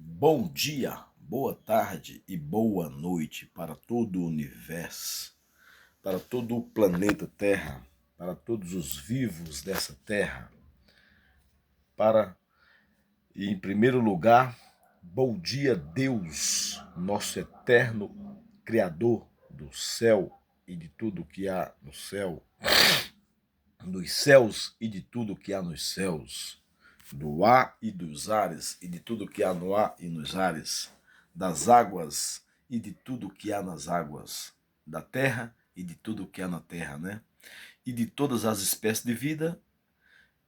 Bom dia, boa tarde e boa noite para todo o universo, para todo o planeta Terra, para todos os vivos dessa terra. Em primeiro lugar, bom dia, Deus, nosso eterno Criador do céu e de tudo que há no céu, dos céus e de tudo que há nos céus, do ar e dos ares e de tudo que há no ar e nos ares, das águas e de tudo que há nas águas, da terra e de tudo que há na terra, né? E de todas as espécies de vida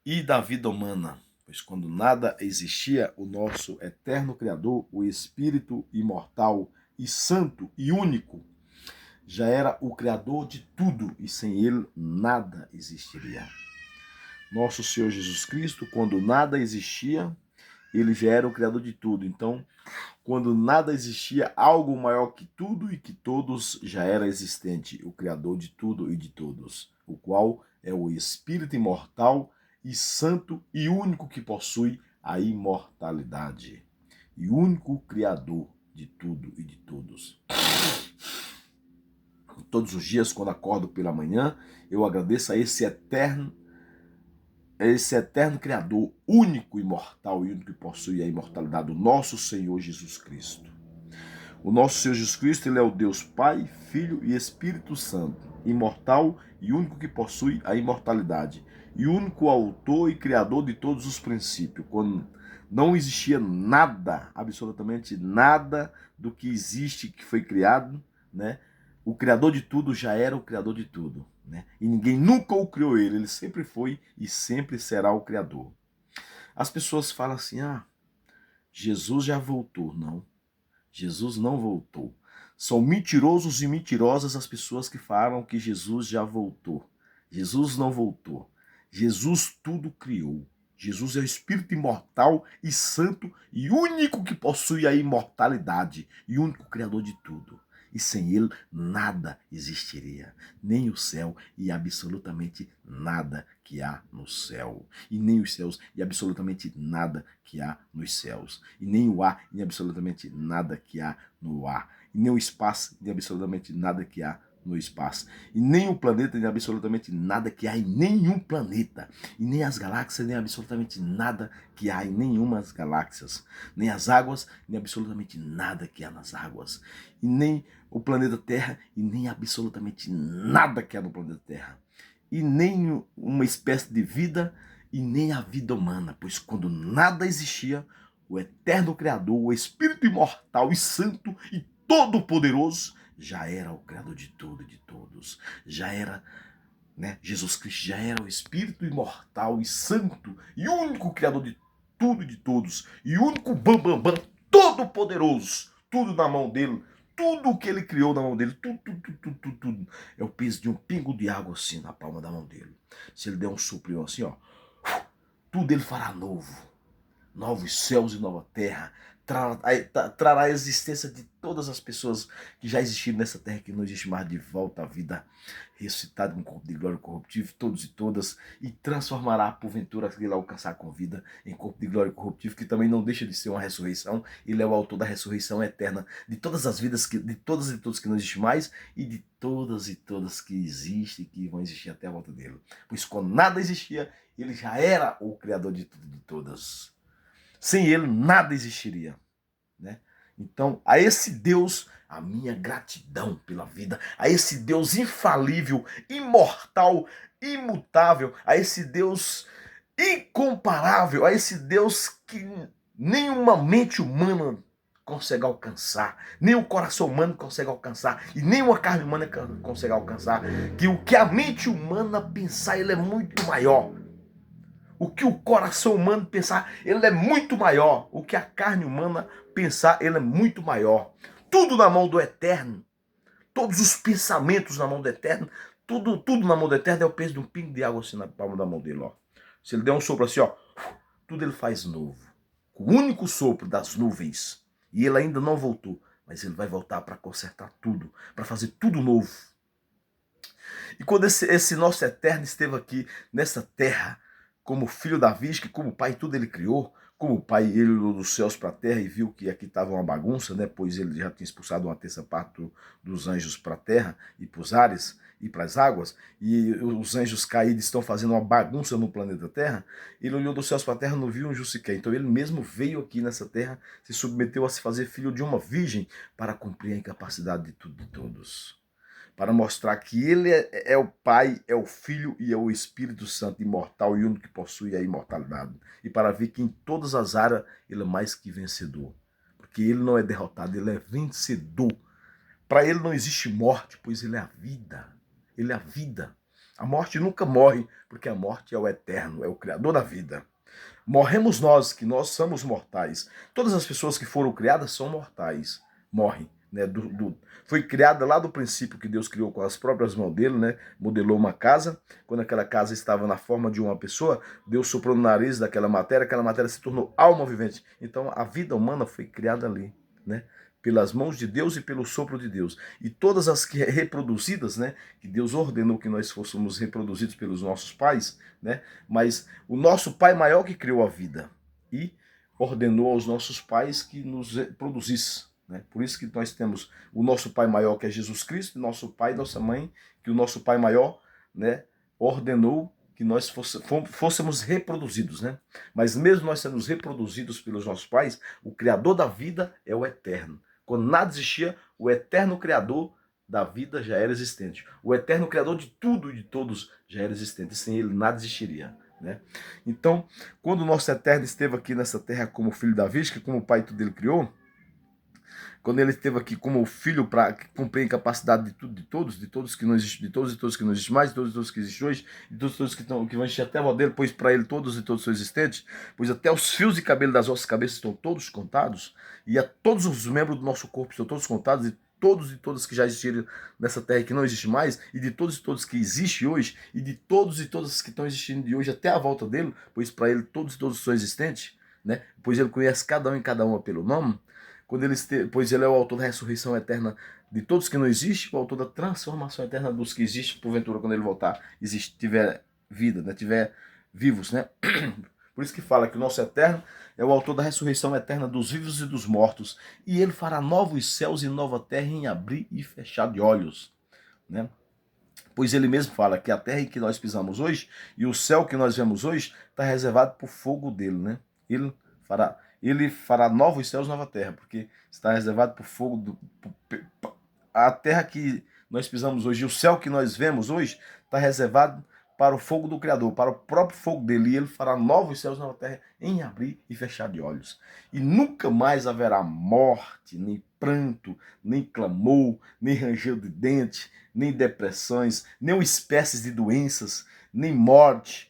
e da vida humana, pois quando nada existia, o nosso eterno Criador, o Espírito imortal e santo e único, já era o Criador de tudo e sem ele nada existiria. Nosso Senhor Jesus Cristo, quando nada existia, ele já era o Criador de tudo. Então, quando nada existia, algo maior que tudo e que todos já era existente, o Criador de tudo e de todos, o qual é o Espírito imortal e santo e único que possui a imortalidade, e único Criador de tudo e de todos. Todos os dias, quando acordo pela manhã, eu agradeço a esse eterno Criador, único, imortal e único que possui a imortalidade, o nosso Senhor Jesus Cristo. O nosso Senhor Jesus Cristo, ele é o Deus Pai, Filho e Espírito Santo, imortal e único que possui a imortalidade, e único autor e criador de todos os princípios. Quando não existia nada, absolutamente nada do que existe, que foi criado, né? O Criador de tudo já era o Criador de tudo, né? E ninguém nunca o criou ele sempre foi e sempre será o Criador. As pessoas falam assim, Jesus já voltou. Não, Jesus não voltou. São mentirosos e mentirosas as pessoas que falam que Jesus já voltou. Jesus não voltou. Jesus tudo criou. Jesus é o Espírito imortal e santo e único que possui a imortalidade e único Criador de tudo. E sem ele nada existiria, nem o céu e absolutamente nada que há no céu, e nem os céus e absolutamente nada que há nos céus, e nem o ar e absolutamente nada que há no ar, e nem o espaço e absolutamente nada que há no espaço, e nem o planeta, nem absolutamente nada que há em nenhum planeta, e nem as galáxias, nem absolutamente nada que há em nenhumas galáxias, nem as águas, nem absolutamente nada que há nas águas, e nem o planeta Terra, e nem absolutamente nada que há no planeta Terra, e nem uma espécie de vida, e nem a vida humana, pois quando nada existia, o eterno Criador, o Espírito imortal e santo e todo-poderoso, já era o Criador de tudo e de todos. Já era, né? Jesus Cristo já era o Espírito imortal e santo e único Criador de tudo e de todos. E único bam, todo-poderoso. Tudo na mão dele. Tudo o que ele criou na mão dele. Tudo. É o peso de um pingo de água assim na palma da mão dele. Se ele der um sopro assim, ó, tudo ele fará novo. Novos céus e nova terra, trará a existência de todas as pessoas que já existiram nessa terra, que não existe mais, de volta à vida, ressuscitado com corpo de glória corruptível, todos e todas, e transformará, porventura, que ele alcançar com vida, em corpo de glória corruptível, que também não deixa de ser uma ressurreição. Ele é o autor da ressurreição eterna de todas as vidas, de todas e todos que não existem mais, e de todas e todas que existem e que vão existir até a volta dele. Pois quando nada existia, ele já era o Criador de tudo e de todas. Sem ele nada existiria, né? Então, a esse Deus, a minha gratidão pela vida, a esse Deus infalível, imortal, imutável, a esse Deus incomparável, a esse Deus que nenhuma mente humana consegue alcançar, nem o coração humano consegue alcançar, e nem uma carne humana consegue alcançar, que o que a mente humana pensar, ele é muito maior. O que o coração humano pensar, ele é muito maior. O que a carne humana pensar, ele é muito maior. Tudo na mão do Eterno. Todos os pensamentos na mão do Eterno. Tudo na mão do Eterno é o peso de um pingo de água assim na palma da mão dele, ó. Se ele der um sopro assim, ó, tudo ele faz novo. Com o único sopro das nuvens. E ele ainda não voltou, mas ele vai voltar para consertar tudo, para fazer tudo novo. E quando esse nosso Eterno esteve aqui nessa terra, como filho da Virgem, que como pai tudo ele criou, Como o pai, ele olhou dos céus para a terra e viu que aqui estava uma bagunça, né? Pois ele já tinha expulsado uma terça parte dos anjos para a terra e para os ares e para as águas, e os anjos caídos estão fazendo uma bagunça no planeta Terra. Ele olhou dos céus para a terra e não viu um justo sequer. Então ele mesmo veio aqui nessa terra, se submeteu a se fazer filho de uma virgem para cumprir a incapacidade de tudo e de todos. Para mostrar que ele é o Pai, é o Filho e é o Espírito Santo, imortal e único que possui a imortalidade. E para ver que em todas as áreas ele é mais que vencedor. Porque ele não é derrotado, ele é vencedor. Para ele não existe morte, pois ele é a vida. Ele é a vida. A morte nunca morre, porque a morte é o eterno, é o Criador da vida. Morremos nós, que nós somos mortais. Todas as pessoas que foram criadas são mortais. Morrem. Né, foi criada lá do princípio que Deus criou com as próprias mãos dele, né, modelou uma casa. Quando aquela casa estava na forma de uma pessoa, Deus soprou no nariz daquela matéria, aquela matéria se tornou alma vivente. Então a vida humana foi criada ali, né, pelas mãos de Deus e pelo sopro de Deus. E todas as que reproduzidas, né, que Deus ordenou que nós fôssemos reproduzidos pelos nossos pais, né, mas o nosso pai maior que criou a vida e ordenou aos nossos pais que nos reproduzisse. Né? Por isso que nós temos o nosso pai maior, que é Jesus Cristo, nosso pai e nossa mãe, que o nosso pai maior, né, ordenou que nós fôssemos reproduzidos. Né? Mas mesmo nós sendo reproduzidos pelos nossos pais, o Criador da vida é o eterno. Quando nada existia, o eterno Criador da vida já era existente. O eterno Criador de tudo e de todos já era existente. Sem ele nada existiria. Né? Então, quando o nosso eterno esteve aqui nessa terra como filho da Virgem, que como o pai tudo ele criou, quando ele esteve aqui como filho para cumprir a incapacidade de tudo, de todos que não existem, de todos e todos que não existem mais, de todos e todos que existem hoje, de todos e todos que vão existir até o modelo, pois para ele todos e todos são existentes, pois até os fios de cabelo das nossas cabeças estão todos contados, e a todos os membros do nosso corpo estão todos contados, e todos e todas que já existiram nessa terra que não existe mais, e de todos e todos que existem hoje, e de todos e todas que estão existindo de hoje até a volta dele, pois para ele todos e todos são existentes, né? Pois ele conhece cada um e cada uma pelo nome. Pois ele é o autor da ressurreição eterna de todos que não existem, o autor da transformação eterna dos que existem, porventura, quando ele voltar, tiver vida, né? Tiver vivos, né? Por isso que fala que o nosso eterno é o autor da ressurreição eterna dos vivos e dos mortos, e ele fará novos céus e nova terra em abrir e fechar de olhos, né? Pois ele mesmo fala que a terra em que nós pisamos hoje e o céu que nós vemos hoje está reservado por fogo dele, né? Ele fará novos céus e nova terra, porque está reservado por fogo. A terra que nós pisamos hoje e o céu que nós vemos hoje está reservado para o fogo do Criador, para o próprio fogo dele. E ele fará novos céus e nova terra em abrir e fechar de olhos. E nunca mais haverá morte, nem pranto, nem clamor, nem ranger de dente, nem depressões, nem espécies de doenças, nem morte,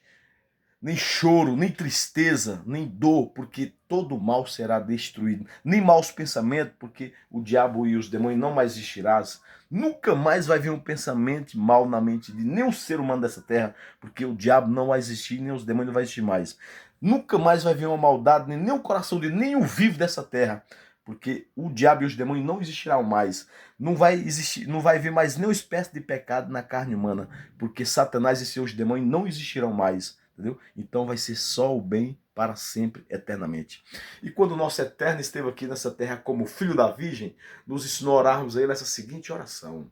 nem choro, nem tristeza, nem dor, porque todo o mal será destruído. Nem maus pensamentos, porque o diabo e os demônios não mais existirás. Nunca mais vai vir um pensamento mal na mente de nenhum ser humano dessa terra, porque o diabo não vai existir, nem os demônios não vai existir mais. Nunca mais vai vir uma maldade, nem o coração de nenhum vivo dessa terra, porque o diabo e os demônios não existirão mais. Não vai existir, não vai haver mais nenhuma espécie de pecado na carne humana, porque Satanás e seus demônios não existirão mais. Entendeu? Então vai ser só o bem para sempre, eternamente. E quando o nosso eterno esteve aqui nessa terra como filho da Virgem, nos ensinou a orarmos a ele essa seguinte oração: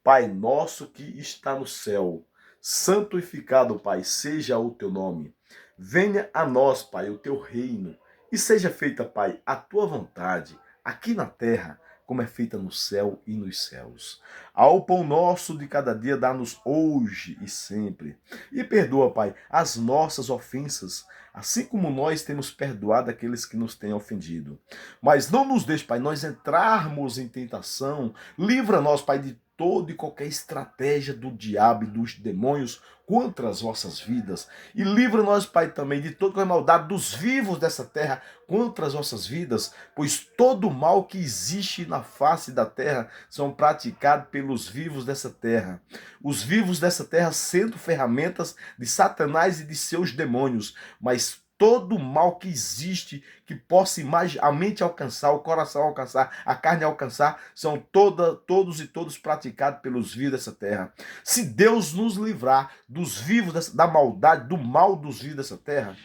Pai nosso que está no céu, santificado, Pai, seja o teu nome. Venha a nós, Pai, o teu reino, e seja feita, Pai, a tua vontade, aqui na terra, como é feita no céu e nos céus. Ao pão nosso de cada dia dá-nos hoje e sempre. E perdoa, Pai, as nossas ofensas, assim como nós temos perdoado aqueles que nos têm ofendido. Mas não nos deixe, Pai, nós entrarmos em tentação. Livra-nos, Pai, de toda e qualquer estratégia do diabo e dos demônios contra as vossas vidas. E livra-nos, Pai, também de toda a maldade dos vivos dessa terra contra as vossas vidas, pois todo o mal que existe na face da terra são praticados pelos vivos dessa terra. Os vivos dessa terra sendo ferramentas de Satanás e de seus demônios, mas todo o mal que existe, que possa a mente alcançar, o coração alcançar, a carne alcançar, são todos e todos praticados pelos vivos dessa terra. Se Deus nos livrar dos vivos, da maldade, do mal dos vivos dessa terra,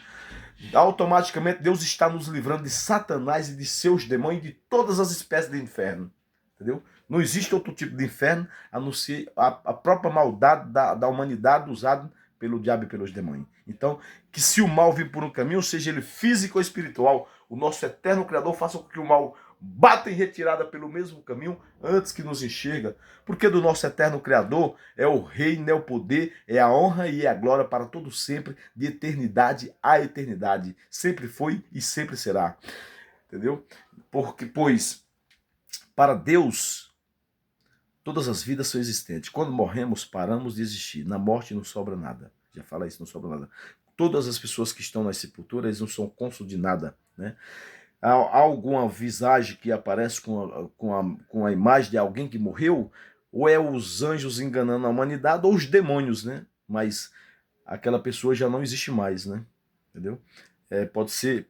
Automaticamente Deus está nos livrando de Satanás e de seus demônios e de todas as espécies de inferno. Entendeu? Não existe outro tipo de inferno a não ser a própria maldade da humanidade usada pelo diabo e pelos demônios. Então, que se o mal vir por um caminho, seja ele físico ou espiritual, o nosso eterno Criador faça com que o mal bata em retirada pelo mesmo caminho antes que nos enxerga, porque do nosso eterno Criador é o reino, é o poder, é a honra e é a glória para todo sempre, de eternidade a eternidade. Sempre foi e sempre será. Entendeu? Porque, pois, para Deus, todas as vidas são existentes. Quando morremos, paramos de existir. Na morte não sobra nada. Já fala isso, não sobra nada. Todas as pessoas que estão nas sepulturas, eles não são cônsul de nada, né? Há alguma visagem que aparece com a imagem de alguém que morreu, ou é os anjos enganando a humanidade, ou os demônios, né? Mas aquela pessoa já não existe mais, né? Entendeu?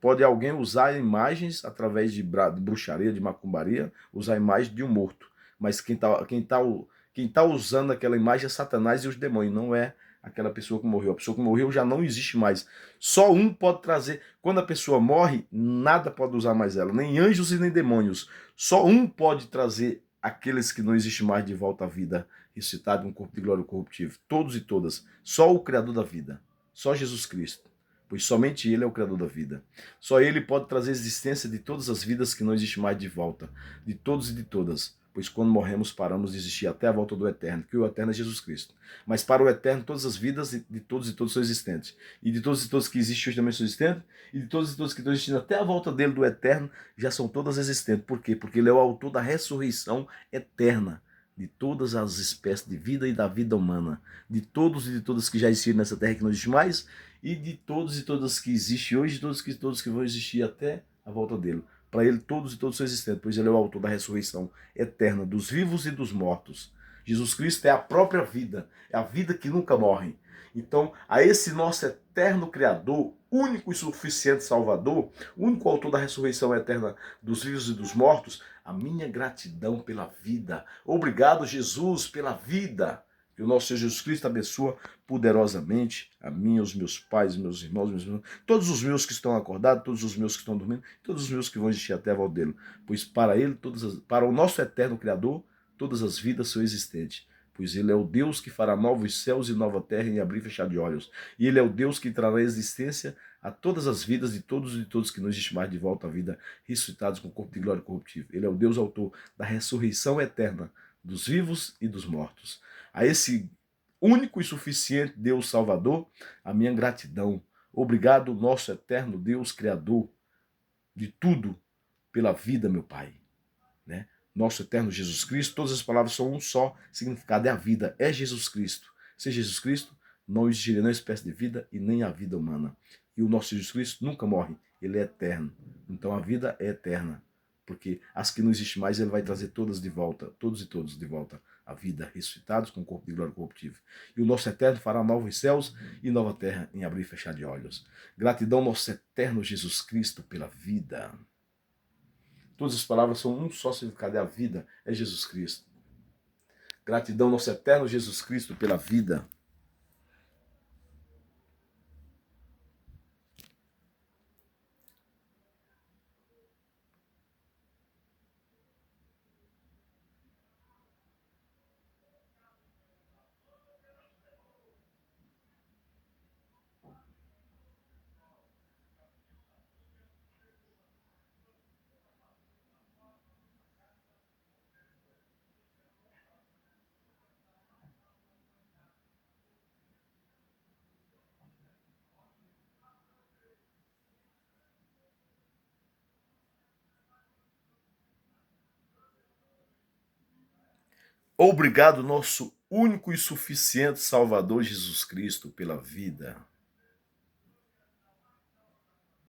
Pode alguém usar imagens através de bruxaria, de macumbaria, usar a imagem de um morto. Mas quem tá usando aquela imagem é Satanás e os demônios, não é aquela pessoa que morreu. A pessoa que morreu já não existe mais. Só um pode trazer. Quando a pessoa morre, nada pode usar mais ela, nem anjos e nem demônios. Só um pode trazer aqueles que não existem mais de volta à vida, ressuscitado em um corpo de glória corruptível. Todos e todas. Só o Criador da vida. Só Jesus Cristo, pois somente Ele é o Criador da vida. Só Ele pode trazer a existência de todas as vidas que não existem mais de volta, de todos e de todas, pois quando morremos paramos de existir até a volta do Eterno, que o Eterno é Jesus Cristo. Mas para o Eterno todas as vidas de todos e todos são existentes, e de todos e todos que existem hoje também são existentes, e de todos e todos que estão existindo até a volta dele, do Eterno, já são todas existentes. Por quê? Porque Ele é o autor da ressurreição eterna de todas as espécies de vida e da vida humana, de todos e de todas que já existiram nessa terra que não existe mais, e de todos e todas que existem hoje, e todos que vão existir até a volta dele. Para ele, todos e todos são existentes, pois ele é o autor da ressurreição eterna dos vivos e dos mortos. Jesus Cristo é a própria vida, é a vida que nunca morre. Então, a esse nosso eterno Criador, único e suficiente Salvador, único autor da ressurreição eterna dos vivos e dos mortos, a minha gratidão pela vida. Obrigado, Jesus, pela vida. Que o nosso Senhor Jesus Cristo abençoa poderosamente a mim, os meus pais, meus irmãos, todos os meus que estão acordados, todos os meus que estão dormindo, todos os meus que vão existir até a volta dele. Pois para ele, para o nosso eterno Criador, todas as vidas são existentes. Pois ele é o Deus que fará novos céus e nova terra em abrir e fechar de olhos. E ele é o Deus que trará existência a todas as vidas de todos e de todos que não existe mais de volta à vida, ressuscitados com corpo de glória corruptível. Ele é o Deus autor da ressurreição eterna dos vivos e dos mortos. A esse único e suficiente Deus Salvador, a minha gratidão. Obrigado, nosso eterno Deus Criador de tudo, pela vida, meu Pai. Né? Nosso eterno Jesus Cristo, todas as palavras são um só significado, é a vida, é Jesus Cristo. Sem Jesus Cristo, não existiria nenhuma espécie de vida e nem a vida humana. E o nosso Jesus Cristo nunca morre, ele é eterno. Então a vida é eterna, porque as que não existem mais, ele vai trazer todas de volta, todos e todos de volta à vida, ressuscitados com o corpo de glória corruptível. E o nosso eterno fará novos céus e nova terra em abrir e fechar de olhos. Gratidão, nosso eterno Jesus Cristo, pela vida. Todas as palavras são um só significado, é a vida, é Jesus Cristo. Gratidão, nosso eterno Jesus Cristo, pela vida. Obrigado, nosso único e suficiente Salvador Jesus Cristo, pela vida.